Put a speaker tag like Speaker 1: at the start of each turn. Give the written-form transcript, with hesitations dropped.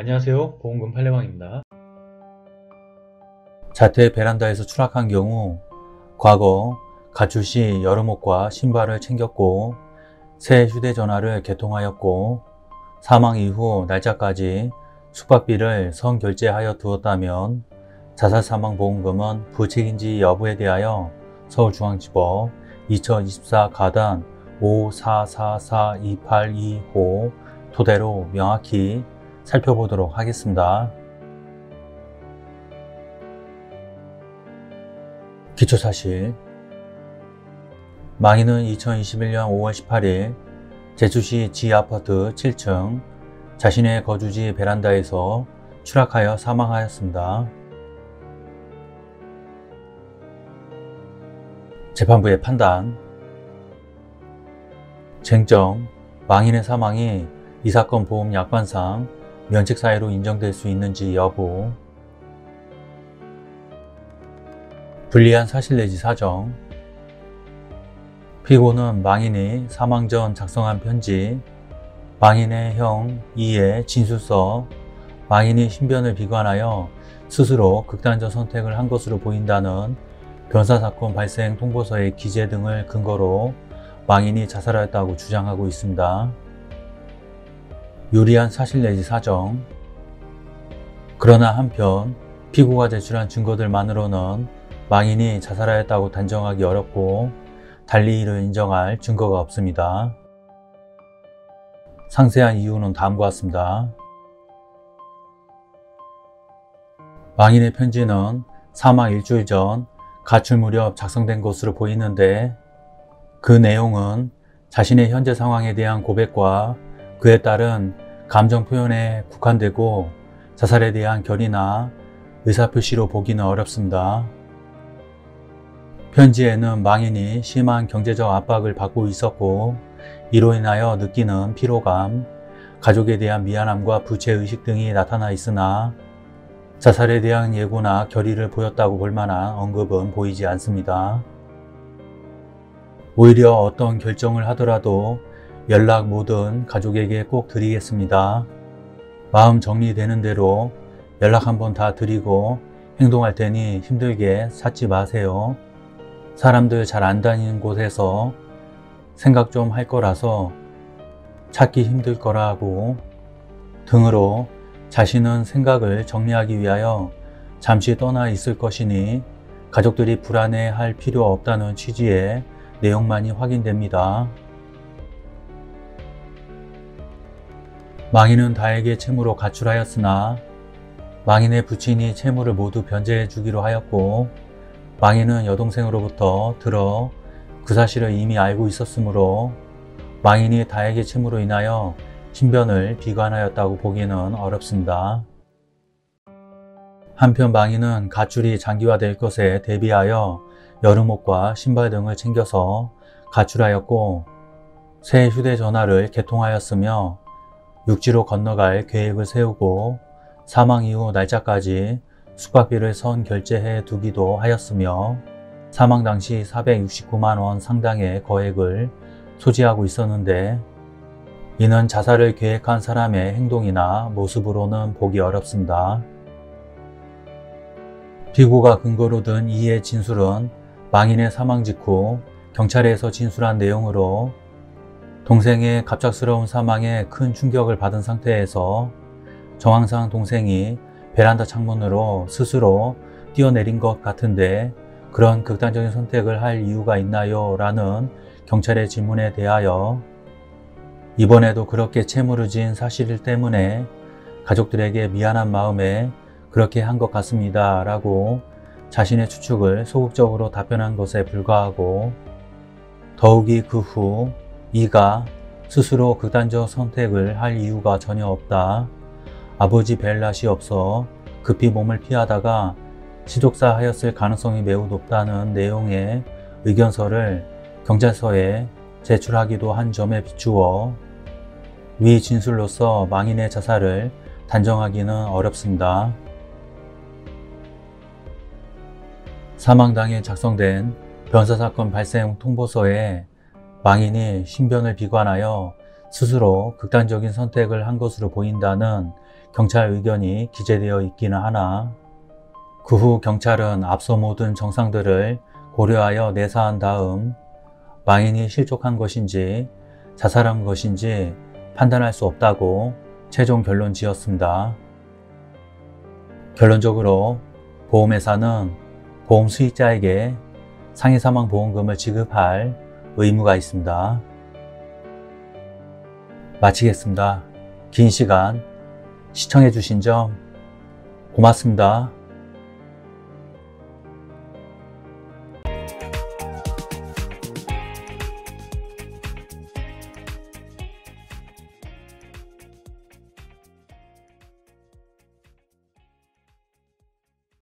Speaker 1: 안녕하세요. 보험금 팔례방입니다.
Speaker 2: 자택 베란다에서 추락한 경우 과거 가출 시 여름옷과 신발을 챙겼고 새 휴대전화를 개통하였고 사망 이후 날짜까지 숙박비를 선결제하여 두었다면 자살사망보험금은 부책인지 여부에 대하여 서울중앙지법 2024 가단 54442825 토대로 명확히 살펴보도록 하겠습니다. 기초사실. 망인은 2021년 5월 18일 제주시 지아파트 7층 자신의 거주지 베란다에서 추락하여 사망하였습니다. 재판부의 판단. 쟁점. 망인의 사망이 이 사건 보험 약관상 면책사유로 인정될 수 있는지 여부. 불리한 사실 내지 사정. 피고는 망인이 사망 전 작성한 편지, 망인의 형 이의 진술서, 망인이 신변을 비관하여 스스로 극단적 선택을 한 것으로 보인다는 변사사건 발생 통보서의 기재 등을 근거로 망인이 자살하였다고 주장하고 있습니다. 유리한 사실 내지 사정. 그러나 한편 피고가 제출한 증거들만으로는 망인이 자살하였다고 단정하기 어렵고 달리 이를 인정할 증거가 없습니다. 상세한 이유는 다음과 같습니다. 망인의 편지는 사망 일주일 전 가출 무렵 작성된 것으로 보이는데 그 내용은 자신의 현재 상황에 대한 고백과 그에 따른 감정 표현에 국한되고 자살에 대한 결의나 의사표시로 보기는 어렵습니다. 편지에는 망인이 심한 경제적 압박을 받고 있었고 이로 인하여 느끼는 피로감, 가족에 대한 미안함과 부채의식 등이 나타나 있으나 자살에 대한 예고나 결의를 보였다고 볼 만한 언급은 보이지 않습니다. 오히려 어떤 결정을 하더라도 연락 모든 가족에게 꼭 드리겠습니다. 마음 정리되는 대로 연락 한번 다 드리고 행동할 테니 힘들게 찾지 마세요. 사람들 잘 안 다니는 곳에서 생각 좀 할 거라서 찾기 힘들 거라고 등으로 자신은 생각을 정리하기 위하여 잠시 떠나 있을 것이니 가족들이 불안해할 필요 없다는 취지의 내용만이 확인됩니다. 망인은 다에게 채무로 가출하였으나 망인의 부친이 채무를 모두 변제해 주기로 하였고 망인은 여동생으로부터 들어 그 사실을 이미 알고 있었으므로 망인이 다에게 채무로 인하여 신변을 비관하였다고 보기는 어렵습니다. 한편 망인은 가출이 장기화될 것에 대비하여 여름옷과 신발 등을 챙겨서 가출하였고 새 휴대전화를 개통하였으며 육지로 건너갈 계획을 세우고 사망 이후 날짜까지 숙박비를 선결제해 두기도 하였으며 사망 당시 469만 원 상당의 거액을 소지하고 있었는데 이는 자살을 계획한 사람의 행동이나 모습으로는 보기 어렵습니다. 피고가 근거로 든 이의 진술은 망인의 사망 직후 경찰에서 진술한 내용으로 동생의 갑작스러운 사망에 큰 충격을 받은 상태에서 정황상 동생이 베란다 창문으로 스스로 뛰어내린 것 같은데 그런 극단적인 선택을 할 이유가 있나요? 라는 경찰의 질문에 대하여 이번에도 그렇게 채무를 진 사실 때문에 가족들에게 미안한 마음에 그렇게 한 것 같습니다. 라고 자신의 추측을 소극적으로 답변한 것에 불과하고 더욱이 그 후 이가 스스로 극단적 선택을 할 이유가 전혀 없다. 아버지 뵐 낯이 없어 급히 몸을 피하다가 시족사 하였을 가능성이 매우 높다는 내용의 의견서를 경찰서에 제출하기도 한 점에 비추어 위 진술로서 망인의 자살을 단정하기는 어렵습니다. 사망당일 작성된 변사사건 발생 통보서에 망인이 신변을 비관하여 스스로 극단적인 선택을 한 것으로 보인다는 경찰 의견이 기재되어 있기는 하나 그 후 경찰은 앞서 모든 정상들을 고려하여 내사한 다음 망인이 실족한 것인지 자살한 것인지 판단할 수 없다고 최종 결론 지었습니다. 결론적으로 보험회사는 보험 수익자에게 상해사망보험금을 지급할 의무가 있습니다. 마치겠습니다. 긴 시간 시청해 주신 점 고맙습니다.